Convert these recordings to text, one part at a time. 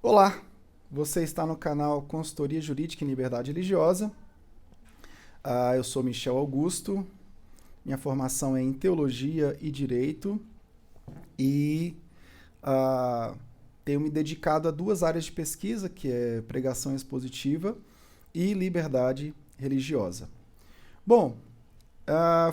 Olá, você está no canal Consultoria Jurídica em Liberdade Religiosa. Eu sou Michel Augusto, minha formação é em Teologia e Direito e tenho me dedicado a duas áreas de pesquisa, que é pregação expositiva e liberdade religiosa. Bom,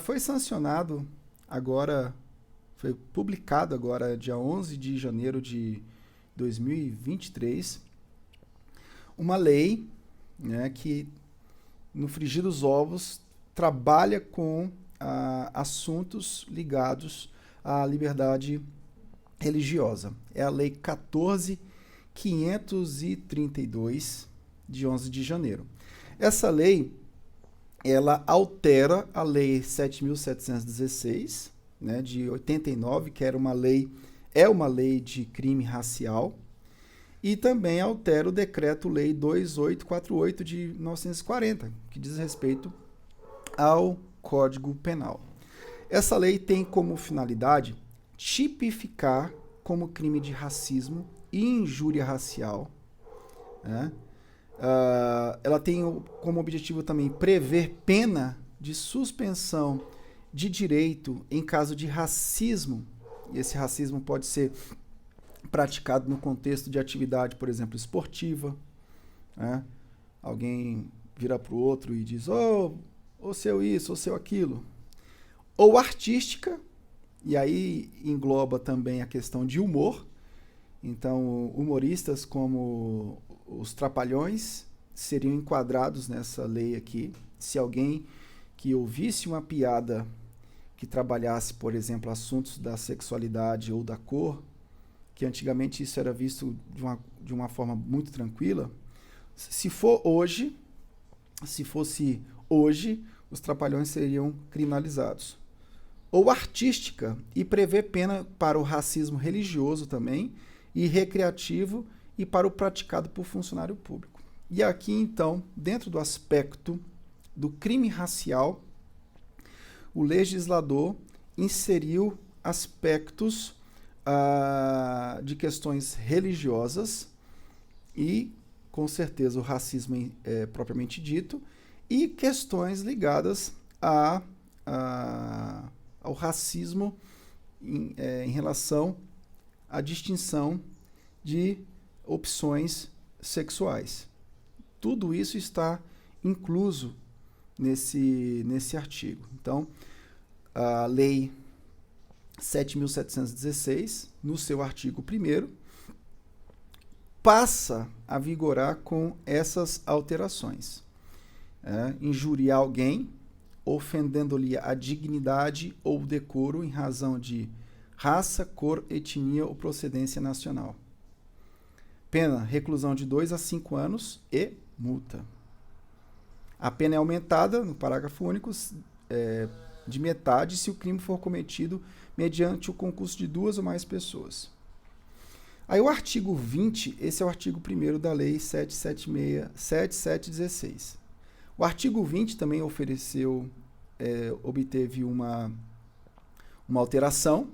foi sancionado agora, foi publicado agora, dia 11 de janeiro de 2023, uma lei, né, que, no frigir dos ovos, trabalha com assuntos ligados à liberdade religiosa. É a Lei 14.532, de 11 de janeiro. Essa lei, ela altera a Lei 7.716, né, de 89, que é uma lei de crime racial, e também altera o Decreto-Lei 2848 de 1940, que diz respeito ao Código Penal. Essa lei tem como finalidade tipificar como crime de racismo e injúria racial, né? Ela tem como objetivo também prever pena de suspensão de direito em caso de racismo. E esse racismo pode ser praticado no contexto de atividade, por exemplo, esportiva, né? Alguém vira para o outro e diz, ô seu isso, ô seu aquilo. Ou artística, e aí engloba também a questão de humor. Então, humoristas como os Trapalhões seriam enquadrados nessa lei aqui. Se alguém que ouvisse uma piada que trabalhasse, por exemplo, assuntos da sexualidade ou da cor, que antigamente isso era visto de uma forma muito tranquila, se fosse hoje, os Trapalhões seriam criminalizados. Ou artística, e prevê pena para o racismo religioso também, e recreativo, e para o praticado por funcionário público. E aqui, então, dentro do aspecto do crime racial, o legislador inseriu aspectos de questões religiosas e, com certeza, o racismo propriamente dito, e questões ligadas ao racismo em relação à distinção de opções sexuais. Tudo isso está incluso nesse artigo. Então, a Lei 7.716, no seu artigo 1º, passa a vigorar com essas alterações. Injuriar alguém, ofendendo-lhe a dignidade ou decoro em razão de raça, cor, etnia ou procedência nacional. Pena, reclusão de 2 a 5 anos e multa. A pena é aumentada, no parágrafo único, de metade se o crime for cometido mediante o concurso de 2 ou mais pessoas. Aí o artigo 20, esse é o artigo 1º da Lei 7.716. O artigo 20 também obteve uma alteração,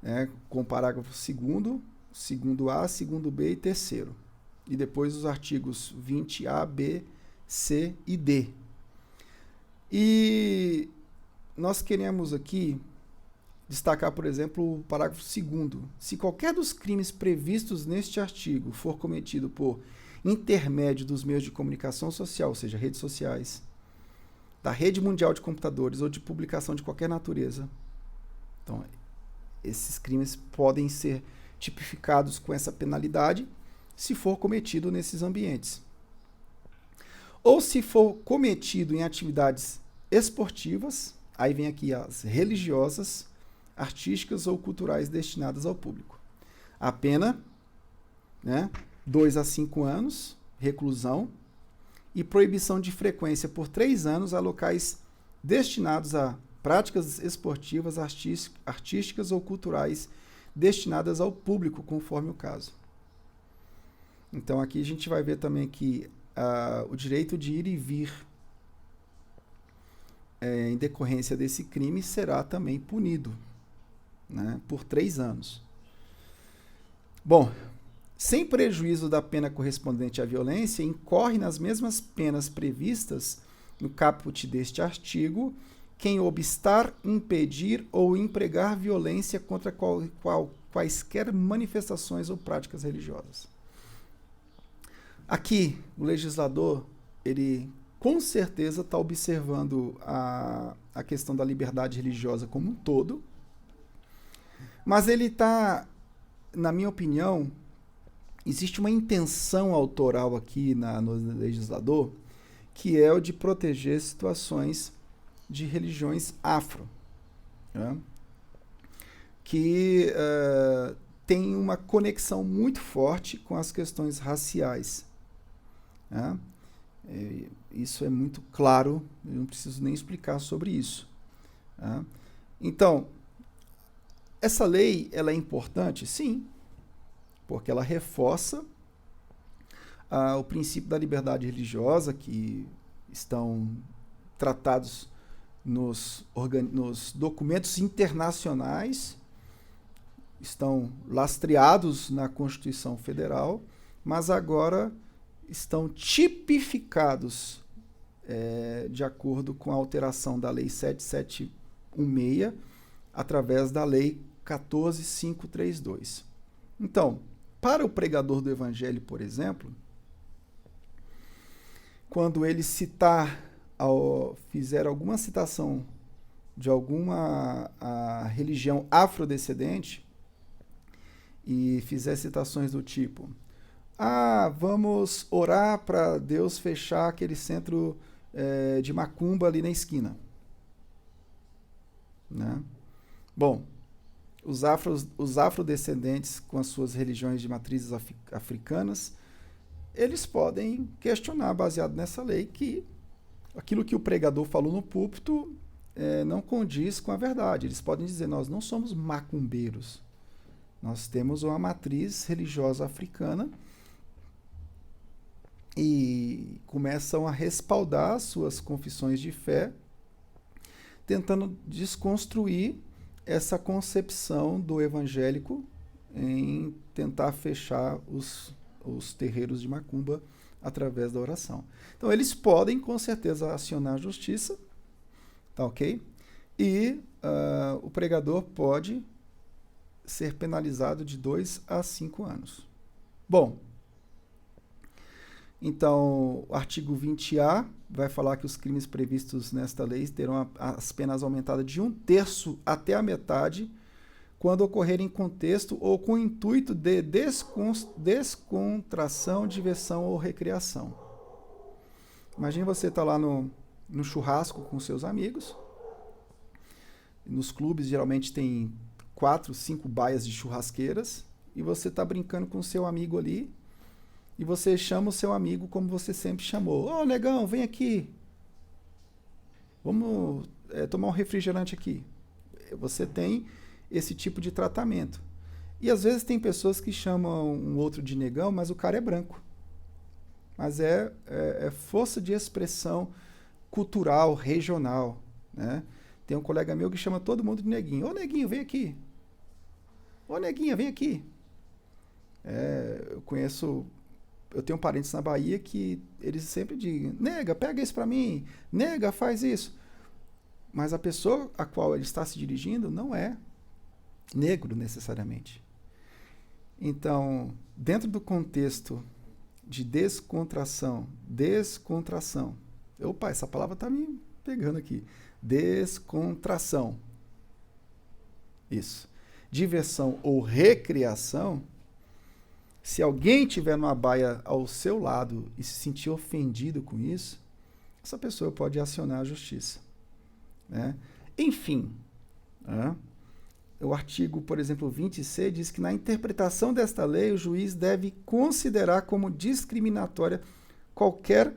né, com o parágrafo 2º, 2º-A, 2º-B e 3º. E depois os artigos 20A, B, C e D. E nós queremos aqui destacar, por exemplo, o parágrafo 2º. Se qualquer dos crimes previstos neste artigo for cometido por intermédio dos meios de comunicação social, ou seja, redes sociais, da rede mundial de computadores ou de publicação de qualquer natureza, então, esses crimes podem ser tipificados com essa penalidade se for cometido nesses ambientes. Ou se for cometido em atividades esportivas, aí vem aqui as religiosas, artísticas ou culturais destinadas ao público. A pena, 2 a 5 anos, reclusão, e proibição de frequência por 3 anos a locais destinados a práticas esportivas, artísticas ou culturais destinadas ao público, conforme o caso. Então aqui a gente vai ver também que o direito de ir e vir em decorrência desse crime será também punido, né, por 3 anos. Bom, sem prejuízo da pena correspondente à violência, incorre nas mesmas penas previstas no caput deste artigo quem obstar, impedir ou empregar violência contra quaisquer manifestações ou práticas religiosas. Aqui, o legislador, ele com certeza está observando a questão da liberdade religiosa como um todo, mas ele está, na minha opinião, existe uma intenção autoral aqui no legislador, que é o de proteger situações de religiões afro, né? Que tem uma conexão muito forte com as questões raciais, né? Isso é muito claro, eu não preciso nem explicar sobre isso, né? Então, essa lei, ela é importante? Sim, porque ela reforça o princípio da liberdade religiosa, que estão tratados nos documentos internacionais, estão lastreados na Constituição Federal, mas agora estão tipificados de acordo com a alteração da Lei 7716, através da Lei 14532. Então, para o pregador do Evangelho, por exemplo, quando ele fizer alguma citação de alguma religião afrodescendente e fizer citações do tipo: vamos orar para Deus fechar aquele centro de macumba ali na esquina, né? Bom, os afrodescendentes com as suas religiões de matrizes africanas, eles podem questionar, baseado nessa lei, que aquilo que o pregador falou no púlpito não condiz com a verdade. Eles podem dizer: nós não somos macumbeiros, nós temos uma matriz religiosa africana, e começam a respaldar suas confissões de fé, tentando desconstruir essa concepção do evangélico em tentar fechar os terreiros de macumba através da oração. Então, eles podem, com certeza, acionar a justiça, tá ok? E o pregador pode ser penalizado de 2 a 5 anos. Bom, então, o artigo 20A vai falar que os crimes previstos nesta lei terão as penas aumentadas de 1/3 até a metade, quando ocorrerem em contexto ou com o intuito de descontração, diversão ou recreação. Imagine você estar lá no churrasco com seus amigos. Nos clubes, geralmente, tem 4, 5 baias de churrasqueiras, e você está brincando com o seu amigo ali, e você chama o seu amigo como você sempre chamou. Ô, negão, vem aqui. Vamos tomar um refrigerante aqui. Você tem esse tipo de tratamento. E às vezes tem pessoas que chamam um outro de negão, mas o cara é branco. Mas é força de expressão cultural, regional, né? Tem um colega meu que chama todo mundo de neguinho. Ô, neguinho, vem aqui. Ô, neguinha, vem aqui. Eu tenho parentes na Bahia que eles sempre dizem: nega, pega isso pra mim. Nega, faz isso. Mas a pessoa a qual ele está se dirigindo não é negro necessariamente. Então, dentro do contexto de descontração, opa, essa palavra está me pegando aqui, descontração, isso, diversão ou recreação, se alguém tiver numa baia ao seu lado e se sentir ofendido com isso, essa pessoa pode acionar a justiça, né? Enfim, né? O artigo, por exemplo, 20C diz que na interpretação desta lei o juiz deve considerar como discriminatória qualquer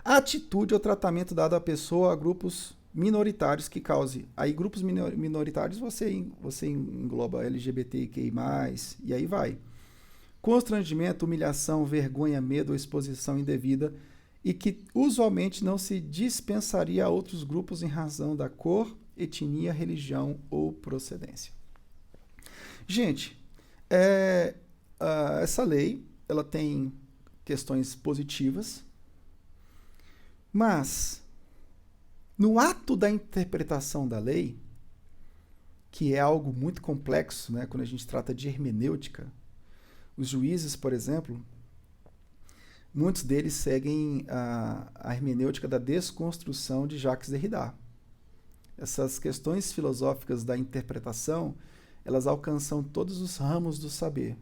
atitude ou tratamento dado à pessoa ou a grupos minoritários que cause. Aí grupos minoritários você engloba LGBTQI+, e aí vai. Constrangimento, humilhação, vergonha, medo ou exposição indevida, e que usualmente não se dispensaria a outros grupos em razão da cor, etnia, religião ou procedência. Gente, essa lei, ela tem questões positivas, mas no ato da interpretação da lei, que é algo muito complexo, né, quando a gente trata de hermenêutica, os juízes, por exemplo, muitos deles seguem a hermenêutica da desconstrução de Jacques Derrida. Essas questões filosóficas da interpretação, elas alcançam todos os ramos do saber.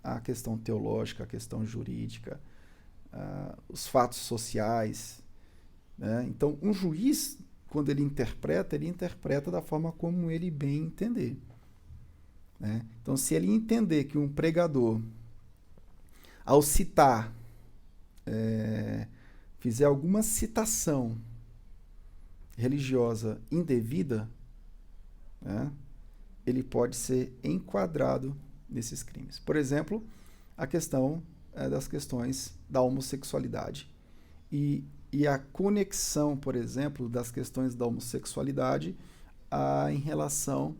A questão teológica, a questão jurídica, os fatos sociais, né? Então, um juiz, quando ele interpreta da forma como ele bem entender, né? Então, se ele entender que um pregador, ao citar, fizer alguma citação religiosa indevida, né, ele pode ser enquadrado nesses crimes. Por exemplo, a questão das questões da homossexualidade e a conexão, por exemplo, das questões da homossexualidade em relação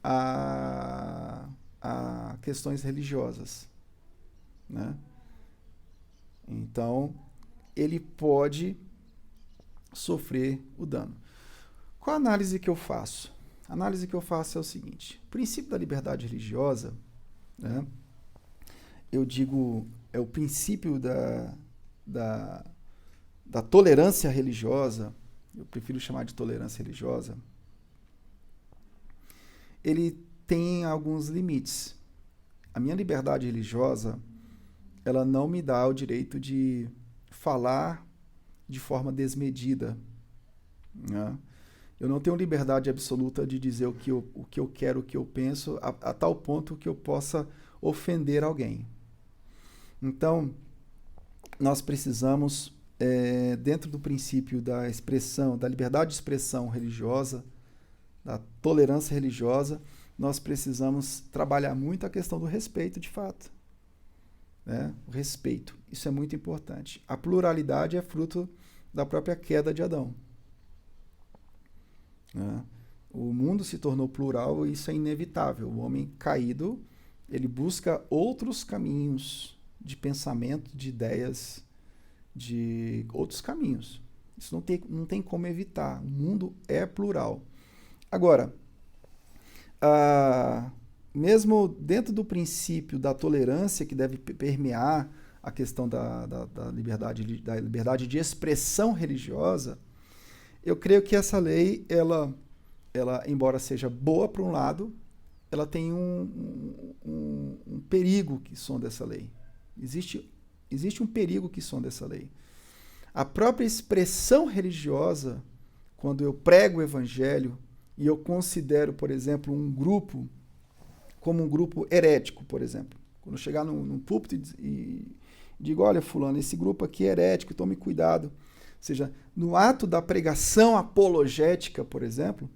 a questões religiosas, né? Então, ele pode sofrer o dano. Qual a análise que eu faço? A análise que eu faço é o seguinte: o princípio da liberdade religiosa, né, eu digo, é o princípio da tolerância religiosa, eu prefiro chamar de tolerância religiosa, ele tem alguns limites. A minha liberdade religiosa, ela não me dá o direito de falar de forma desmedida, né? Eu não tenho liberdade absoluta de dizer o que eu quero, o que eu penso, a tal ponto que eu possa ofender alguém. Então, nós precisamos, dentro do princípio da expressão, da liberdade de expressão religiosa, da tolerância religiosa, nós precisamos trabalhar muito a questão do respeito, de fato, né? O respeito, isso é muito importante. A pluralidade é fruto da própria queda de Adão, né? O mundo se tornou plural e isso é inevitável. O homem caído, ele busca outros caminhos de pensamento, de ideias, de outros caminhos. Isso não tem como evitar. O mundo é plural. Agora, mesmo dentro do princípio da tolerância que deve permear a questão da liberdade de expressão religiosa, eu creio que essa lei, ela embora seja boa por um lado, ela tem um perigo que sonda essa lei. Existe um perigo que sonda essa lei. A própria expressão religiosa, quando eu prego o evangelho e eu considero, por exemplo, um grupo como um grupo herético, por exemplo. Quando eu chegar num púlpito e digo, olha, fulano, esse grupo aqui é herético, tome cuidado. Ou seja, no ato da pregação apologética, por exemplo,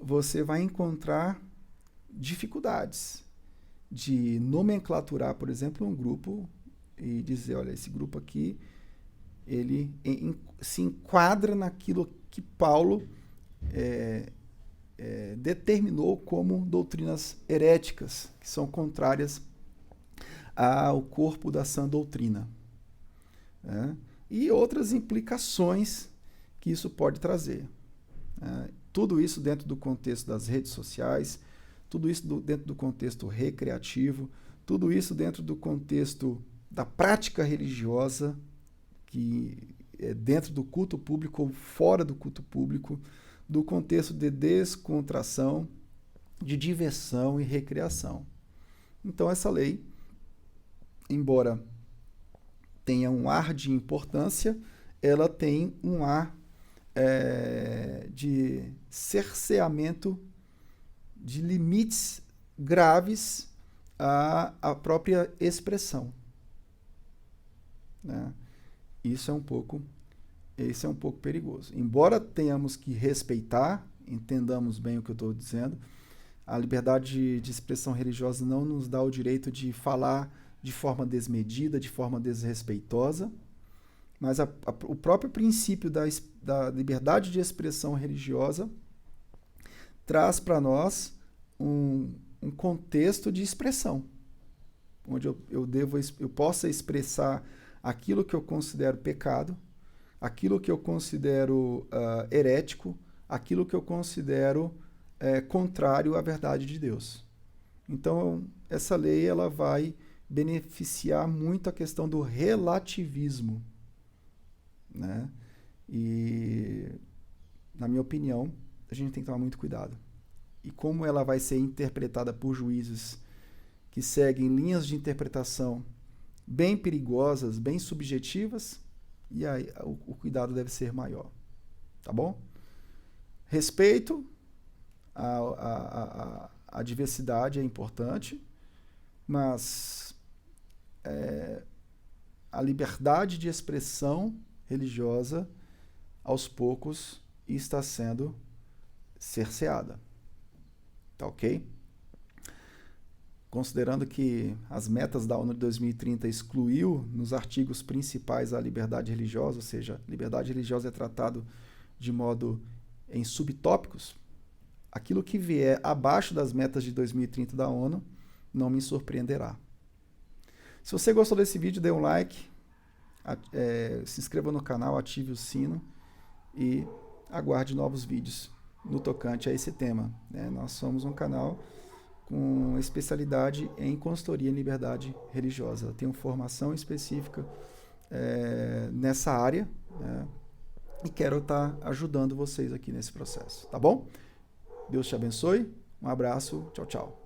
você vai encontrar dificuldades de nomenclaturar, por exemplo, um grupo e dizer, olha, esse grupo aqui, ele se enquadra naquilo que Paulo determinou como doutrinas heréticas, que são contrárias ao corpo da sã doutrina, né? E outras implicações que isso pode trazer. Tudo isso dentro do contexto das redes sociais, tudo isso dentro do contexto recreativo, tudo isso dentro do contexto da prática religiosa, que é dentro do culto público ou fora do culto público, do contexto de descontração, de diversão e recreação. Então, essa lei, embora tenha um ar de importância, ela tem um ar de cerceamento de limites graves à própria expressão, né? Isso é um pouco perigoso. Embora tenhamos que respeitar, entendamos bem o que eu estou dizendo, a liberdade de expressão religiosa não nos dá o direito de falar de forma desmedida, de forma desrespeitosa, mas o próprio princípio da liberdade de expressão religiosa traz para nós um contexto de expressão, onde eu possa expressar aquilo que eu considero pecado, aquilo que eu considero herético, aquilo que eu considero contrário à verdade de Deus. Então, essa lei ela vai beneficiar muito a questão do relativismo, né? E, na minha opinião, a gente tem que tomar muito cuidado. E como ela vai ser interpretada por juízes que seguem linhas de interpretação bem perigosas, bem subjetivas, e aí o cuidado deve ser maior. Tá bom? Respeito a diversidade é importante, mas a liberdade de expressão religiosa, aos poucos, está sendo cerceada. Tá ok? Considerando que as metas da ONU de 2030 excluiu nos artigos principais a liberdade religiosa, ou seja, liberdade religiosa é tratado de modo em subtópicos, aquilo que vier abaixo das metas de 2030 da ONU não me surpreenderá. Se você gostou desse vídeo, dê um like, se inscreva no canal, ative o sino e aguarde novos vídeos no tocante a esse tema. Nós somos um canal com especialidade em consultoria em liberdade religiosa. Eu tenho formação específica nessa área, né? E quero estar ajudando vocês aqui nesse processo, tá bom? Deus te abençoe, um abraço, tchau, tchau.